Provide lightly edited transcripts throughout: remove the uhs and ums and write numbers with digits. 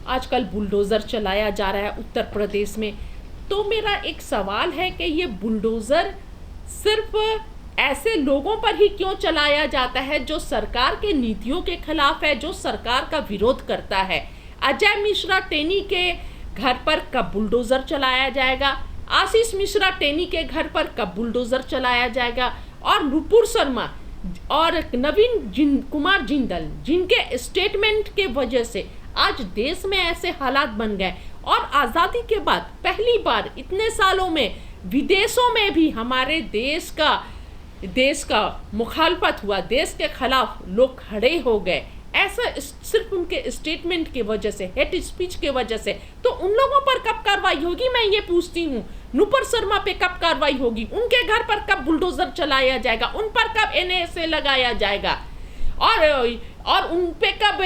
आजकल बुलडोज़र चलाया जा रहा है उत्तर प्रदेश में। तो मेरा एक सवाल है कि ये बुलडोज़र सिर्फ ऐसे लोगों पर ही क्यों चलाया जाता है जो सरकार के नीतियों के खिलाफ है, जो सरकार का विरोध करता है। अजय मिश्रा टेनी के घर पर कब बुलडोज़र चलाया जाएगा, आशीष मिश्रा टेनी के घर पर कब बुलडोज़र चलाया जाएगा, और नुपुर शर्मा और नवीन कुमार जिंदल जिनके स्टेटमेंट के वजह से आज देश में ऐसे हालात बन गए। और आज़ादी के बाद पहली बार इतने सालों में विदेशों में भी हमारे देश का मुखालफत हुआ, देश के खिलाफ लोग खड़े हो गए, ऐसा सिर्फ उनके स्टेटमेंट के वजह से, हेट स्पीच के वजह से। तो उन लोगों पर कब कार्रवाई होगी, मैं ये पूछती हूँ। नुपुर शर्मा पे कब कार्रवाई होगी, उनके घर पर कब बुलडोज़र चलाया जाएगा, उन पर कब NSA लगाया जाएगा, और उन पे कब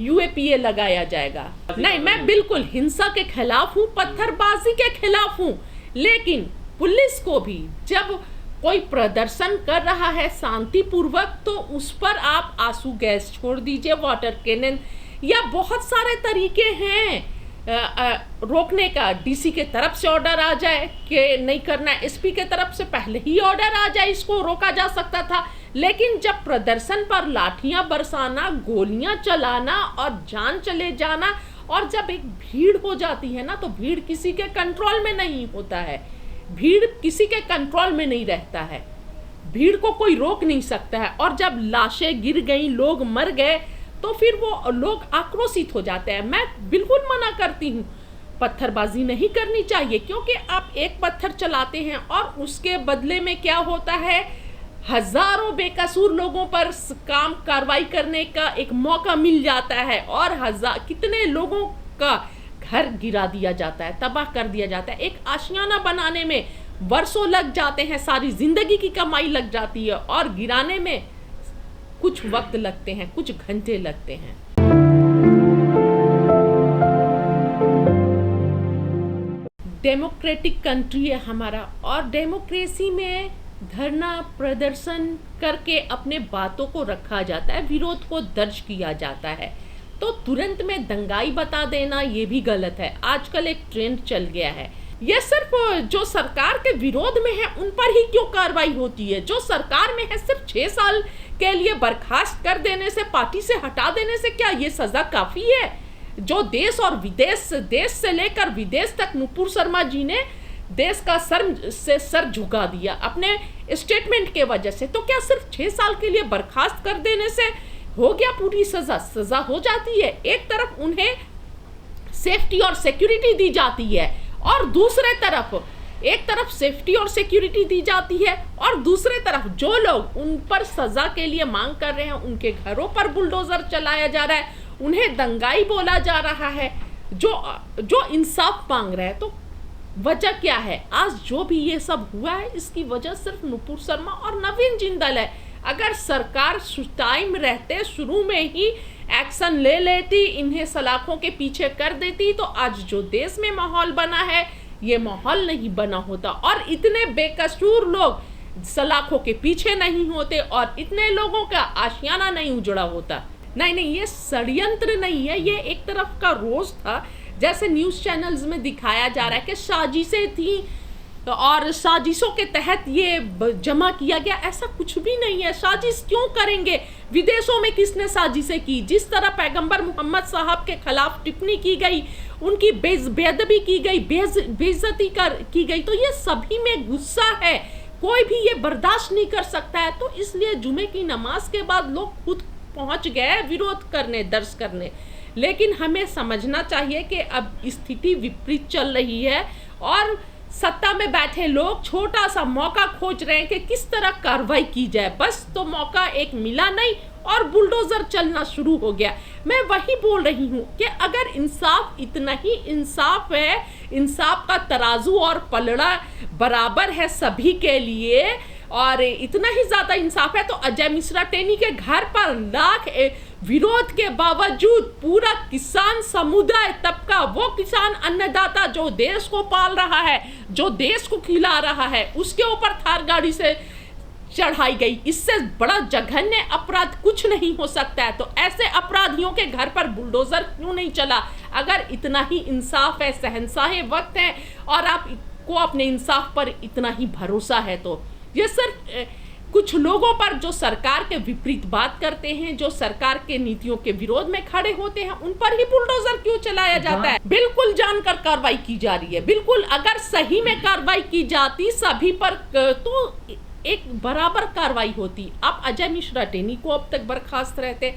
UAPA लगाया जाएगा। नहीं, मैं बिल्कुल हिंसा के खिलाफ हूँ, पत्थरबाजी के खिलाफ हूँ, लेकिन पुलिस को भी जब कोई प्रदर्शन कर रहा है शांतिपूर्वक तो उस पर आप आंसू गैस छोड़ दीजिए, वाटर कैनन, या बहुत सारे तरीके हैं रोकने का। DC के तरफ से ऑर्डर आ जाए कि नहीं करना, SP के तरफ से पहले ही ऑर्डर आ जाए, इसको रोका जा सकता था। लेकिन जब प्रदर्शन पर लाठियां बरसाना, गोलियां चलाना और जान चले जाना, और जब एक भीड़ हो जाती है ना, तो भीड़ किसी के कंट्रोल में नहीं होता है, भीड़ किसी के कंट्रोल में नहीं रहता है, भीड़ को कोई रोक नहीं सकता है। और जब लाशें गिर गई, लोग मर गए, तो फिर वो लोग आक्रोशित हो जाते हैं। मैं बिल्कुल मना करती हूँ, पत्थरबाजी नहीं करनी चाहिए, क्योंकि आप एक पत्थर चलाते हैं और उसके बदले में क्या होता है, हजारों बेकसूर लोगों पर कार्रवाई करने का एक मौका मिल जाता है, और कितने लोगों का घर गिरा दिया जाता है, तबाह कर दिया जाता है। एक आशियाना बनाने में वर्षों लग जाते हैं, सारी जिंदगी की कमाई लग जाती है, और गिराने में कुछ वक्त लगते हैं, कुछ घंटे लगते हैं। डेमोक्रेटिक कंट्री है हमारा, और डेमोक्रेसी में धरना प्रदर्शन करके अपने बातों को रखा जाता है, विरोध को दर्ज किया जाता है। तो तुरंत में दंगाई बता देना ये भी गलत है। आजकल एक ट्रेंड चल गया है, ये सिर्फ जो सरकार के विरोध में है उन पर ही क्यों कार्रवाई होती है, जो सरकार में है सिर्फ 6 साल के लिए बर्खास्त कर देने से, पार्टी से हटा देने से क्या ये सजा काफी है? जो देश और विदेश, देश से लेकर विदेश तक नुपुर शर्मा जी ने देश का सर झुका दिया अपने स्टेटमेंट के वजह से, तो क्या सिर्फ 6 साल के लिए बर्खास्त कर देने से हो गया पूरी सजा हो जाती है? एक तरफ उन्हें सेफ्टी और सिक्योरिटी दी जाती है, और दूसरे तरफ एक तरफ सेफ्टी और सिक्योरिटी दी जाती है, और दूसरे तरफ जो लोग उन पर सजा के लिए मांग कर रहे हैं उनके घरों पर बुलडोजर चलाया जा रहा है, उन्हें दंगाई बोला जा रहा है, जो इंसाफ मांग रहे हैं। तो वजह क्या है? आज जो भी ये सब हुआ है इसकी वजह सिर्फ नुपुर शर्मा और नवीन जिंदल है। अगर सरकार टाइम रहते शुरू में ही एक्शन ले लेती, इन्हें सलाखों के पीछे कर देती, तो आज जो देश में माहौल बना है ये माहौल नहीं बना होता, और इतने बेकसूर लोग सलाखों के पीछे नहीं होते, और इतने लोगों का आशियाना नहीं उजड़ा होता। नहीं, ये षड्यंत्र नहीं है, ये एक तरफ का रोज था, जैसे न्यूज़ चैनल्स में दिखाया जा रहा है कि साजिशें थी और साजिशों के तहत ये जमा किया गया। ऐसा कुछ भी नहीं है। साजिश क्यों करेंगे? विदेशों में किसने साजिशें की? जिस तरह पैगंबर मोहम्मद साहब के खिलाफ टिप्पणी की गई, उनकी बेअदबी की गई, बेइज्जती की गई, तो ये सभी में गुस्सा है, कोई भी ये बर्दाश्त नहीं कर सकता है। तो इसलिए जुमे की नमाज के बाद लोग खुद पहुंच गए विरोध करने, दर्ज करने। लेकिन हमें समझना चाहिए कि अब स्थिति विपरीत चल रही है, और सत्ता में बैठे लोग छोटा सा मौका खोज रहे हैं कि किस तरह कार्रवाई की जाए। बस तो मौका एक मिला नहीं और बुलडोजर चलना शुरू हो गया। मैं वही बोल रही हूँ कि अगर इंसाफ, इतना ही इंसाफ है, इंसाफ का तराजू और पलड़ा बराबर है सभी के लिए, और इतना ही ज़्यादा इंसाफ है, तो अजय मिश्रा टेनी के घर पर लाख विरोध के बावजूद पूरा किसान समुदाय तबका, वो किसान अन्नदाता जो देश को पाल रहा है, जो देश को खिला रहा है, उसके ऊपर थार गाड़ी से चढ़ाई गई। इससे बड़ा जघन्य अपराध कुछ नहीं हो सकता है। तो ऐसे अपराधियों के घर पर बुलडोजर क्यों नहीं चला? अगर इतना ही इंसाफ है, शहंशाह वक्त है और आपको अपने इंसाफ पर इतना ही भरोसा है, तो ये सिर्फ कुछ लोगों पर जो सरकार के विपरीत बात करते हैं, जो सरकार के नीतियों के विरोध में खड़े होते हैं, उन पर ही बुलडोजर क्यों चलाया जाता है? बिल्कुल जानकर कार्रवाई की जा रही है। बिल्कुल, अगर सही में कार्रवाई की जाती सभी पर तो एक बराबर कार्रवाई होती। अब अजय मिश्रा टेनी को अब तक बर्खास्त रहते,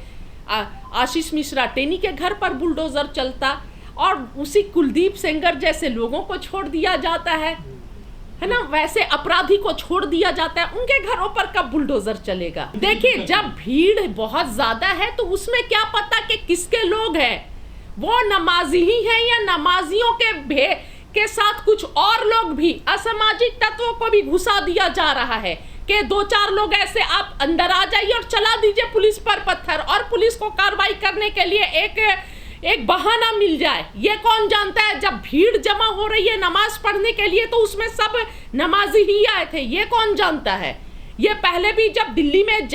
आशीष मिश्रा टेनी के घर पर बुलडोजर चलता और उसी कुलदीप सेंगर जैसे लोगों को छोड़ दिया जाता है ना, वैसे अपराधी को छोड़ दिया जाता है। उनके घरों पर कब बुलडोजर चलेगा? देखिए, जब भीड़ बहुत ज्यादा है तो उसमें क्या पता कि किसके लोग हैं, वो नमाजी ही हैं या नमाजियों के साथ कुछ और लोग भी असामाजिक तत्वों को भी घुसा दिया जा रहा है कि 2-4 लोग ऐसे आप अंदर आ जाइए और चला दीजिए पुलिस पर पत्थर, और पुलिस को कार्रवाई करने के लिए एक बहाना मिल जाए। ये कौन जानता है? जब भीड़ जमा हो रही है नमाज पढ़ने के लिए तो उसमें सब नमाजी ही आए थे, ये कौन जानता है? ये पहले भी जब दिल्ली में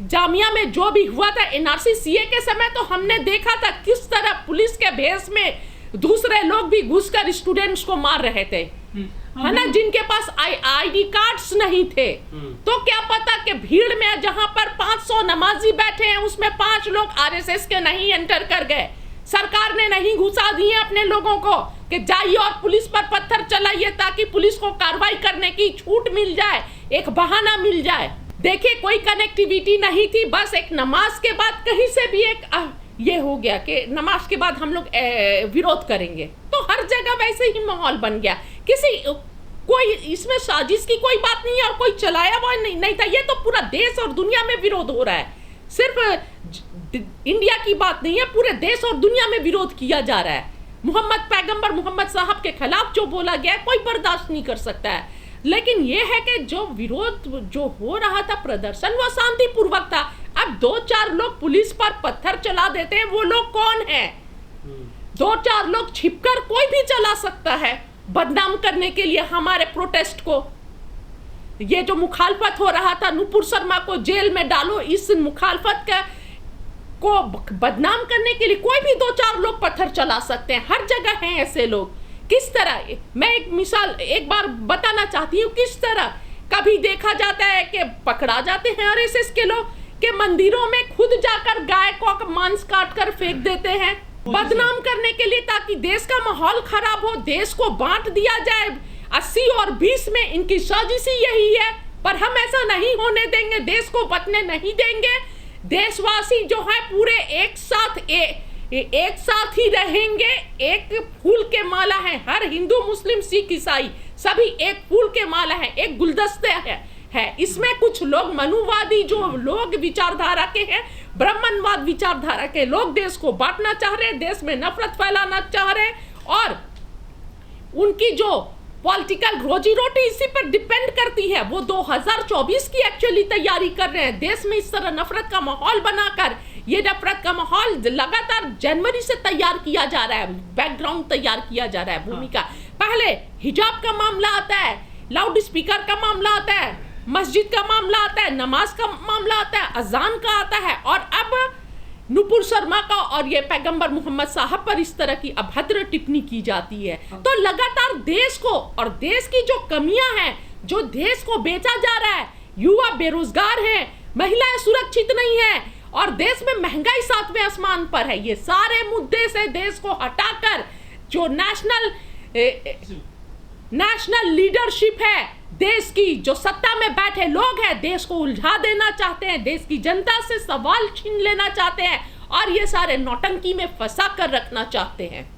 जामिया में जो भी हुआ था एनआरसी सीए के समय, तो हमने देखा था किस तरह पुलिस के भेष में दूसरे लोग भी घुसकर स्टूडेंट्स को मार रहे थे, है ना, जिनके पास आईडी कार्ड्स नहीं थे। तो क्या पता कि भीड़ में जहां पर 500 नमाजी बैठे हैं उसमें 5 लोग आरएसएस के नहीं एंटर कर गए, सरकार ने नहीं घुसा दिए अपने लोगों को कि जाइए और पुलिस पर पत्थर चलाइए ताकि पुलिस को कार्रवाई करने की छूट मिल जाए, एक बहाना मिल जाए। देखिए, कोई कनेक्टिविटी नहीं थी, बस एक नमाज के बाद कहीं से भी एक ये हो गया कि नमाज के बाद हम लोग विरोध करेंगे, तो हर जगह वैसे ही माहौल बन गया। कोई इसमें साजिश की कोई बात नहीं है और कोई चलाया हुआ नहीं था। ये तो पूरा देश और दुनिया में विरोध हो रहा है, सिर्फ इंडिया की बात नहीं है, पूरे देश और दुनिया में विरोध किया जा रहा है। पैगंबर मोहम्मद साहब के खिलाफ जो बोला गया कोई बर्दाश्त नहीं कर सकता है। लेकिन ये है कि जो विरोध जो हो रहा था, प्रदर्शन, वो शांतिपूर्वक था। अब 2-4 लोग पुलिस पर पत्थर चला देते हैं, वो लोग कौन है? 2-4 लोग छिपकर कोई भी चला सकता है बदनाम करने के लिए हमारे प्रोटेस्ट को। ये जो मुखालफत हो रहा था, नुपुर शर्मा को जेल में डालो, इस मुखालफत को बदनाम करने के लिए कोई भी 2-4 लोग पत्थर चला सकते हैं, हर जगह हैं ऐसे लोग। किस तरह, मैं एक मिसाल एक बार बताना चाहती हूँ, किस तरह कभी देखा जाता है कि पकड़ा जाते हैं आरएसएस के लोग के मंदिरों में खुद जाकर गाय को मांस काट कर फेंक देते हैं बदनाम करने के लिए, ताकि देश का माहौल खराब हो, देश को बांट दिया जाए। 80 और 20 में इनकी साजिश यही है, पर हम ऐसा नहीं होने देंगे, देश को बचने नहीं देंगे। देशवासी जो है पूरे एक साथ ही रहेंगे, एक फूल के माला है। हर हिंदू, मुस्लिम, सिख, ईसाई सभी एक फूल के माला है, एक गुलदस्ते है। इसमें कुछ लोग मनुवादी जो लोग विचारधारा के हैं, ब्राह्मणवाद विचारधारा के लोग देश को बांटना चाह रहे हैं, देश में नफरत फैलाना चाह रहे हैं, और उनकी जो पॉलिटिकल रोजी रोटी इसी पर डिपेंड करती है। वो 2024 की एक्चुअली तैयारी कर रहे हैं, देश में इस तरह नफरत का माहौल बनाकर। ये नफरत का माहौल लगातार जनवरी से तैयार किया जा रहा है, बैकग्राउंड तैयार किया जा रहा है, भूमिका। पहले हिजाब का मामला आता है, लाउड स्पीकर का मामला आता है, मस्जिद का मामला आता है, नमाज का मामला आता है, अजान का आता है, और अब नुपुर शर्मा का और ये पैगंबर मोहम्मद साहब पर इस तरह की अभद्र टिप्पणी की जाती है। तो लगातार देश को और देश की जो कमियां हैं, जो देश को बेचा जा रहा है, युवा बेरोजगार हैं, महिलाएं सुरक्षित नहीं है, और देश में महंगाई 7वें आसमान पर है, ये सारे मुद्दे से देश को हटाकर जो नेशनल लीडरशिप है, देश की जो सत्ता में बैठे लोग हैं, देश को उलझा देना चाहते हैं, देश की जनता से सवाल छीन लेना चाहते हैं, और ये सारे नौटंकी में फंसा कर रखना चाहते हैं।